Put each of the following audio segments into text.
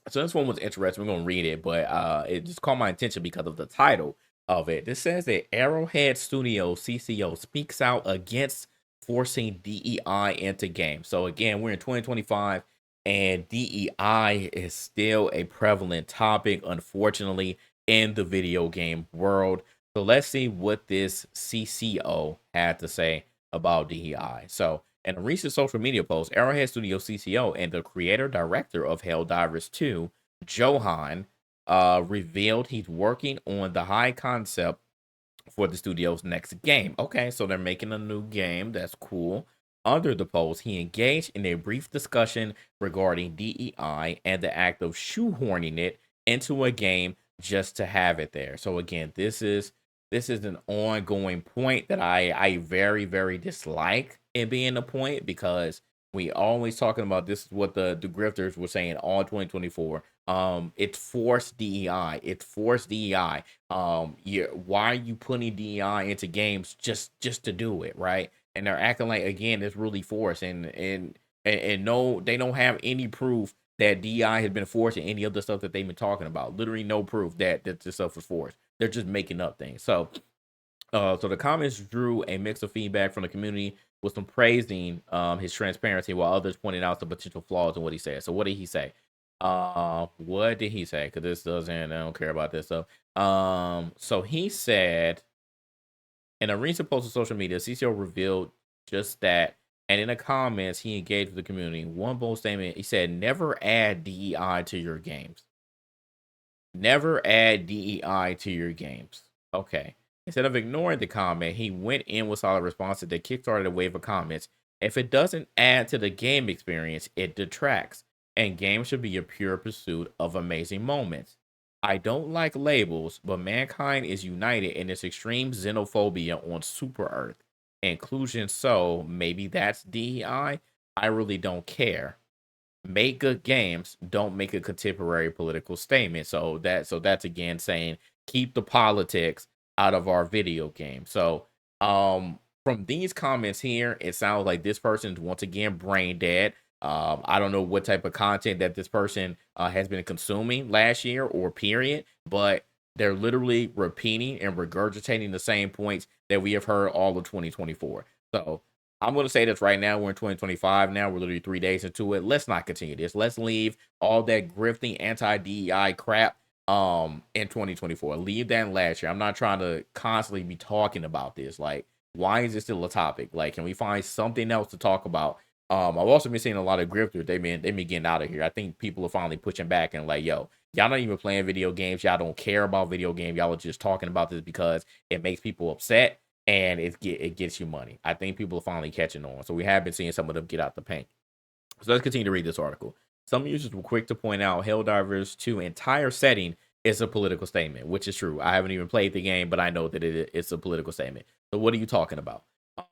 So this one was interesting. We're gonna read it, but it just caught my attention because of the title of it. This says that Arrowhead Studio CCO speaks out against forcing DEI into games. So again, we're in 2025, and DEI is still a prevalent topic, unfortunately, in the video game world. So let's see what this CCO had to say about DEI. So in a recent social media post, Arrowhead Studio CCO and the creator director of Helldivers 2, Johan, revealed he's working on the high concept for the studio's next game. Okay, so they're making a new game. That's cool. Under the post, he engaged in a brief discussion regarding DEI and the act of shoehorning it into a game just to have it there. So again, this is an ongoing point that I very very dislike it being a point, because we always talking about this is what the grifters were saying all 2024. It's forced DEI. It's forced DEI. Why are you putting DEI into games just to do it, right? And they're acting like, again, it's really forced, and no, they don't have any proof that DEI has been forced in any of the stuff that they've been talking about. Literally no proof that this stuff was forced. They're just making up things. So the comments drew a mix of feedback from the community, with some praising his transparency, while others pointed out the potential flaws in what he said. So what did he say? What did he say? Because this doesn't, I don't care about this. So he said in a recent post on social media, CCO revealed just that, and in the comments, he engaged with the community. One bold statement, he said, "Never add DEI to your games. Never add DEI to your games." Okay. Instead of ignoring the comment, he went in with solid responses that kickstarted a wave of comments. If it doesn't add to the game experience, it detracts, and games should be a pure pursuit of amazing moments. I don't like labels, but mankind is united in its extreme xenophobia on Super Earth. Inclusion, so maybe that's DEI. I really don't care. Make good games, don't make a contemporary political statement. So that's again saying keep the politics out of our video game. So from these comments here, it sounds like this person's once again brain dead. I don't know what type of content that this person has been consuming last year or period, but they're literally repeating and regurgitating the same points that we have heard all of 2024. So I'm going to say this right now. We're in 2025 now. We're literally 3 days into it. Let's not continue this. Let's leave all that grifting anti-DEI crap in 2024. Leave that in last year. I'm not trying to constantly be talking about this. Like, why is this still a topic? Like, can we find something else to talk about? I've also been seeing a lot of grifters. They been getting out of here. I think people are finally pushing back and like, yo, y'all not even playing video games. Y'all don't care about video games. Y'all are just talking about this because it makes people upset and it gets you money. I think people are finally catching on. So we have been seeing some of them get out the paint. So let's continue to read this article. Some users were quick to point out Helldivers 2 entire setting is a political statement, which is true. I haven't even played the game, but I know that it's a political statement. So what are you talking about?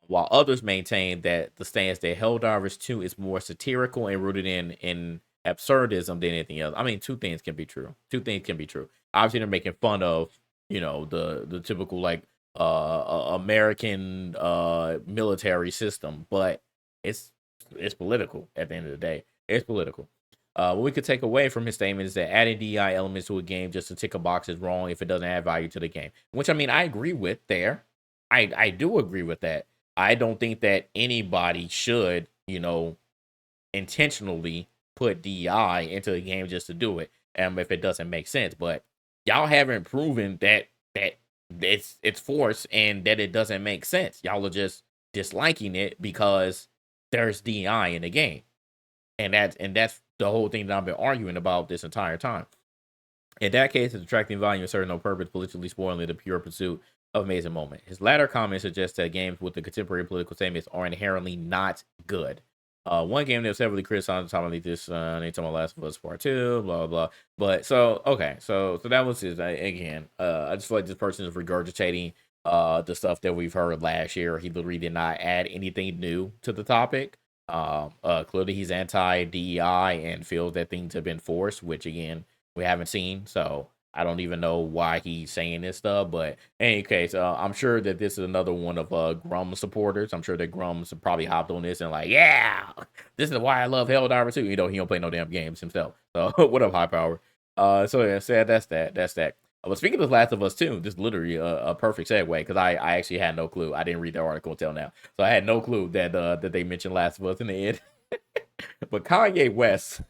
While others maintain that the stance that Helldivers 2 is more satirical and rooted in absurdism than anything else. I mean, two things can be true. Two things can be true. Obviously, they're making fun of, the typical like American military system, but it's it's political at the end of the day. It's political. What we could take away from his statement is that adding DI elements to a game just to tick a box is wrong if it doesn't add value to the game. Which I mean, I agree with there. I do agree with that. I don't think that anybody should, intentionally put DI into the game just to do it, if it doesn't make sense. But y'all haven't proven that it's forced and that it doesn't make sense. Y'all are just disliking it because there's DI in the game, and that's the whole thing that I've been arguing about this entire time. In that case, it's attracting value and serving no purpose, politically spoiling the pure pursuit of amazing moment. His latter comment suggests that games with the contemporary political statements are inherently not good. One game that was heavily criticized, talking about this, anytime Last of Us Part Two, blah blah. But so okay, so that was his again. I just feel like this person is regurgitating the stuff that we've heard last year. He literally did not add anything new to the topic. Clearly he's anti DEI and feels that things have been forced, which again we haven't seen. So I don't even know why he's saying this stuff, but in any case, I'm sure that this is another one of Grum supporters. I'm sure that Grum's probably hopped on this and like, yeah, this is why I love Helldivers too. He don't play no damn games himself. So what up, High Power? So yeah, said that's that. That's that. But speaking of Last of Us 2, this is literally a perfect segue because I actually had no clue. I didn't read the article until now, so I had no clue that they mentioned Last of Us in the end. But Kanye West,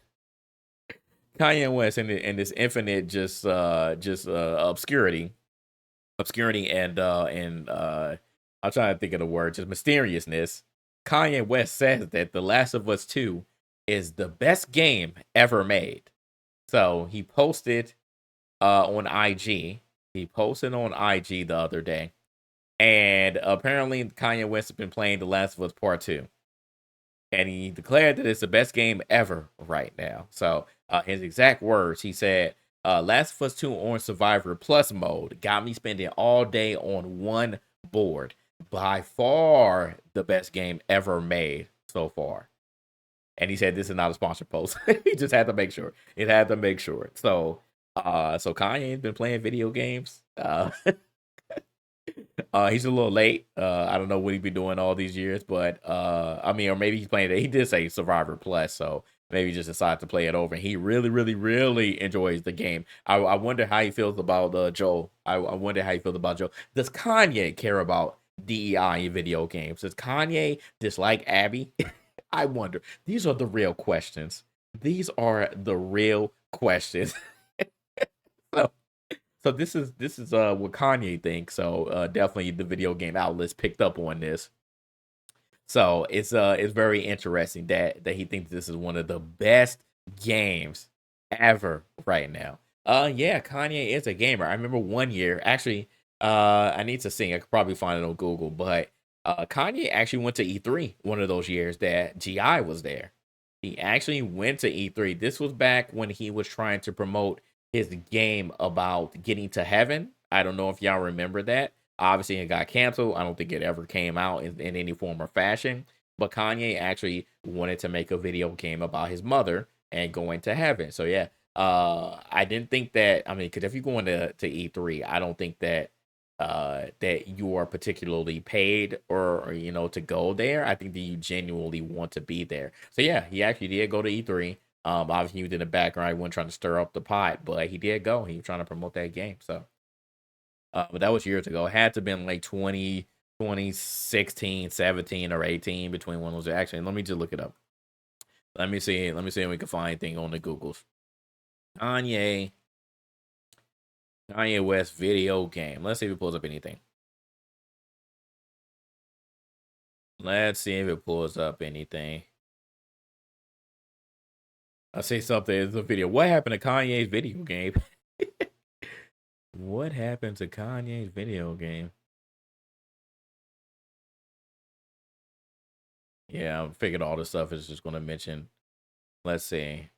and this infinite just obscurity, and I'm trying to think of the word, just mysteriousness. Kanye West says that The Last of Us 2 is the best game ever made. So he posted on IG. He posted on IG the other day, and apparently Kanye West has been playing The Last of Us Part 2, and he declared that it's the best game ever right now. So his exact words, he said, Last of Us 2 on Survivor Plus mode got me spending all day on one board. By far the best game ever made so far. And he said this is not a sponsored post. He just had to make sure. It had to make sure. So Kanye's been playing video games. He's a little late. I don't know what he's been doing all these years, but I mean, or maybe he's playing it. He did say Survivor Plus, so maybe he just decided to play it over. And he really, really, really enjoys the game. I wonder how he feels about Joel. I wonder how he feels about Joel. Does Kanye care about DEI in video games? Does Kanye dislike Abby? I wonder. These are the real questions. These are the real questions. So so this is what Kanye thinks. So definitely the video game outlets picked up on this. So it's very interesting that he thinks this is one of the best games ever right now. Yeah, Kanye is a gamer. I remember one year, actually, I need to sing. I could probably find it on Google, but Kanye actually went to E3 one of those years that GI was there. He actually went to E3. This was back when he was trying to promote his game about getting to heaven. I don't know if y'all remember that. Obviously, it got canceled. I don't think it ever came out in any form or fashion. But Kanye actually wanted to make a video game about his mother and going to heaven. So yeah, I didn't think that. I mean, because if you're going to E3, I don't think that you are particularly paid or to go there. I think that you genuinely want to be there. So yeah, he actually did go to E3. Obviously, he was in the background. He wasn't trying to stir up the pot, but he did go. He was trying to promote that game. So, but that was years ago. It had to have been like 2016, 17, or 18 between one of those. Actually, let me just look it up. Let me see. Let me see if we can find anything on the Googles. Kanye West video game. Let's see if it pulls up anything. Let's see if it pulls up anything. I see something in the video. What happened to Kanye's video game? What happened to Kanye's video game? Yeah, I figured all this stuff is just going to mention. Let's see.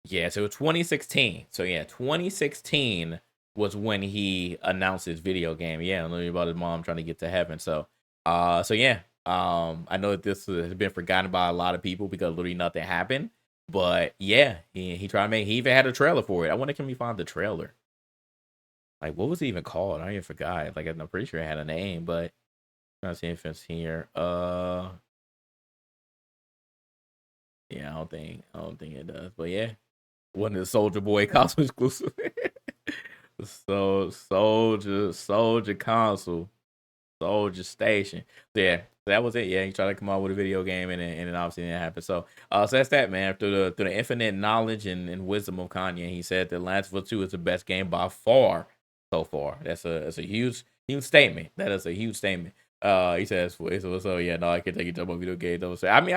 Yeah, so 2016. So yeah, 2016 was when he announced his video game. Yeah, learning about his mom trying to get to heaven. So yeah. I know that this has been forgotten by a lot of people because literally nothing happened. But yeah, he tried to make. He even had a trailer for it. I wonder can we find the trailer? Like what was it even called? I even forgot. Like I'm pretty sure it had a name, but I'm trying to see if it's here. Yeah, I don't think it does. But yeah, wasn't the Soldier Boy console exclusive? So Soldier console, Soldier Station. So yeah, that was it. Yeah, he tried to come out with a video game, and it obviously didn't happen. So that's that, man. Through the infinite knowledge and wisdom of Kanye, he said that Last of Us 2 is the best game by far so far. That's a huge statement. That is a huge statement. He says, so yeah, no, I can't take you to about video games. I mean,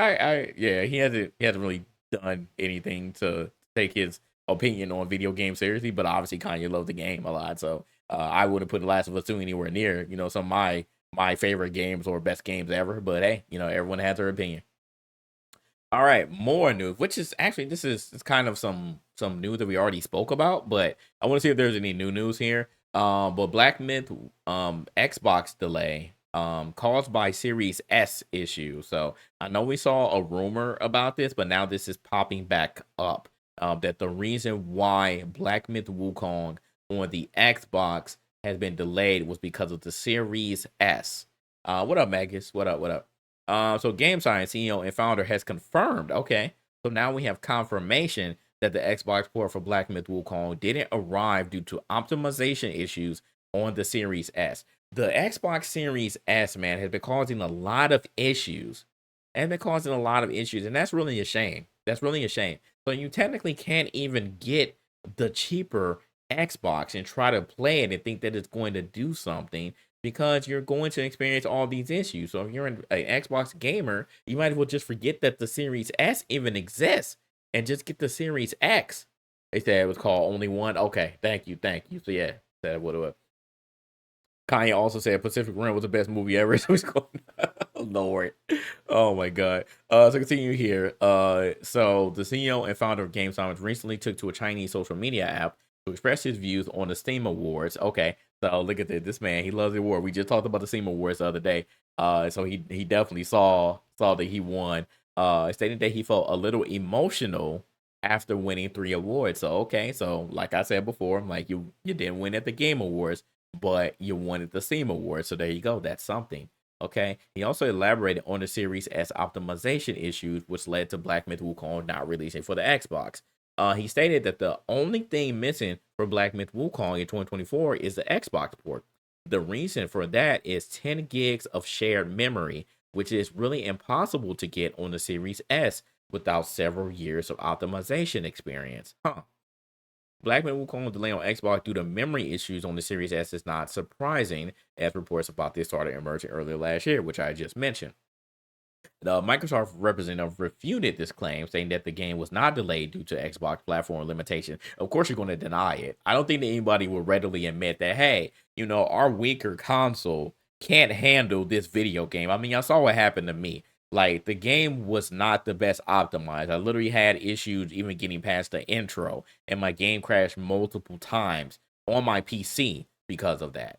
yeah, he hasn't really done anything to take his opinion on video games seriously, but obviously Kanye loves the game a lot. So I wouldn't put The Last of Us 2 anywhere near, some of my favorite games or best games ever. But hey, everyone has their opinion. All right, more news, which is actually this is it's kind of some news that we already spoke about, but I want to see if there's any new news here. But Black Myth Xbox delay caused by Series S issue. So I know we saw a rumor about this, but now this is popping back up. that the reason why Black Myth Wukong on the Xbox has been delayed was because of the Series S. What up, Magus? What up? What up? So Game Science CEO and founder has confirmed. Okay, so now we have confirmation that the Xbox port for Black Myth Wukong didn't arrive due to optimization issues on the Series S. The Xbox Series S, man, has been causing a lot of issues. And been causing a lot of issues, and that's really a shame. That's really a shame. So you technically can't even get the cheaper Xbox and try to play it and think that it's going to do something because you're going to experience all these issues. So if you're an Xbox gamer, you might as well just forget that the Series S even exists and just get the Series X. They said it was called Only One. Okay, thank you, thank you. So yeah, that would have. Kanye also said Pacific Rim was the best movie ever. So he's going, oh, Lord. Oh my God. So continue here. So the CEO and founder of GameStop recently took to a Chinese social media app to express his views on the Steam Awards. Okay. So look at this. This man, he loves the award. We just talked about the Steam Awards the other day. So he definitely saw that he won. Stating that he felt a little emotional after winning 3 awards. So okay, so like I said before, like you didn't win at the Game Awards, but you wanted the Steam Award. So there you go. That's something. Okay. He also elaborated on the Series S optimization issues, which led to Black Myth Wukong not releasing for the Xbox. He stated that the only thing missing for Black Myth Wukong in 2024 is the Xbox port. The reason for that is 10 gigs of shared memory, which is really impossible to get on the Series S without several years of optimization experience. Black Myth Wukong delay on Xbox due to memory issues on the Series S is not surprising, as reports about this started emerging earlier last year, which I just mentioned. The Microsoft representative refuted this claim, saying that the game was not delayed due to Xbox platform limitation. Of course, you're going to deny it. I don't think that anybody will readily admit that, hey, our weaker console can't handle this video game. I mean, I saw what happened to me. Like, the game was not the best optimized. I literally had issues even getting past the intro, and my game crashed multiple times on my PC because of that.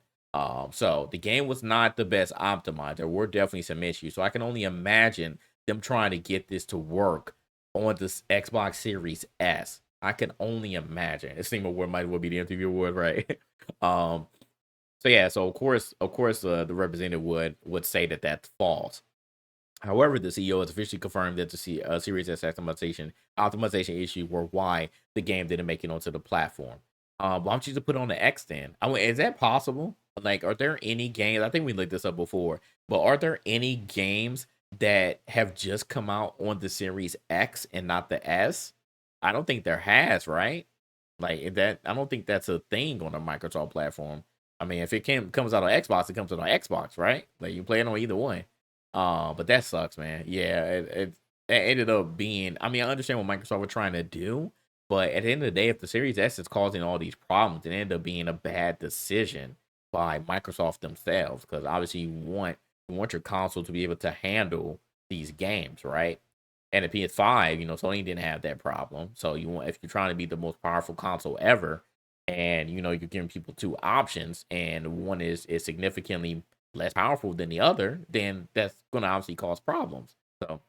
So the game was not the best optimized. There were definitely some issues. So I can only imagine them trying to get this to work on this Xbox Series S. I can only imagine. It seemed award might as well be the MTV award, right? So yeah, so of course, the representative would say that that's false. However, the CEO has officially confirmed that the Series S optimization issues were why the game didn't make it onto the platform. Why don't you just put it on the X then? I mean, is that possible? Like, are there any games? I think we looked this up before, but are there any games that have just come out on the Series X and not the S? I don't think there has, right? Like that, I don't think that's a thing on a Microsoft platform. I mean, if it comes out on Xbox, it comes out on Xbox, right? Like you play it on either one. But that sucks, man. Yeah, it ended up being. I mean, I understand what Microsoft were trying to do, but at the end of the day, if the Series S is causing all these problems, it ended up being a bad decision by Microsoft themselves. Because obviously, you want your console to be able to handle these games, right? And the PS5, Sony didn't have that problem. So if you're trying to be the most powerful console ever, and you're giving people two options, and one is significantly less powerful than the other, then that's gonna obviously cause problems. So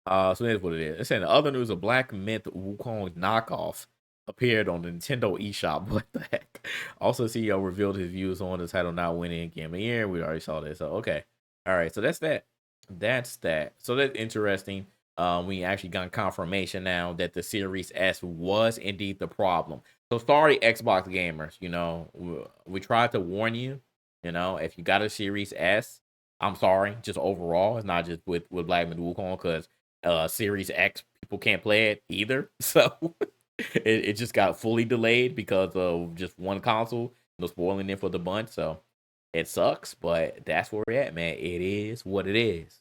that's what it is. It's saying the other news, a Black Myth Wukong knockoff appeared on the Nintendo eShop. What the heck? Also, CEO revealed his views on the title not winning Game of the Year. We already saw this. So okay. All right, so that's that. That's that. So that's interesting. We actually got confirmation now that the Series S was indeed the problem. So sorry, Xbox gamers. We tried to warn you. If you got a Series S, I'm sorry. Just overall, it's not just with Black Myth Wukong, because Series X people can't play it either. So it just got fully delayed because of just one console. No spoiling it for the bunch. So it sucks, but that's where we're at, man. It is what it is.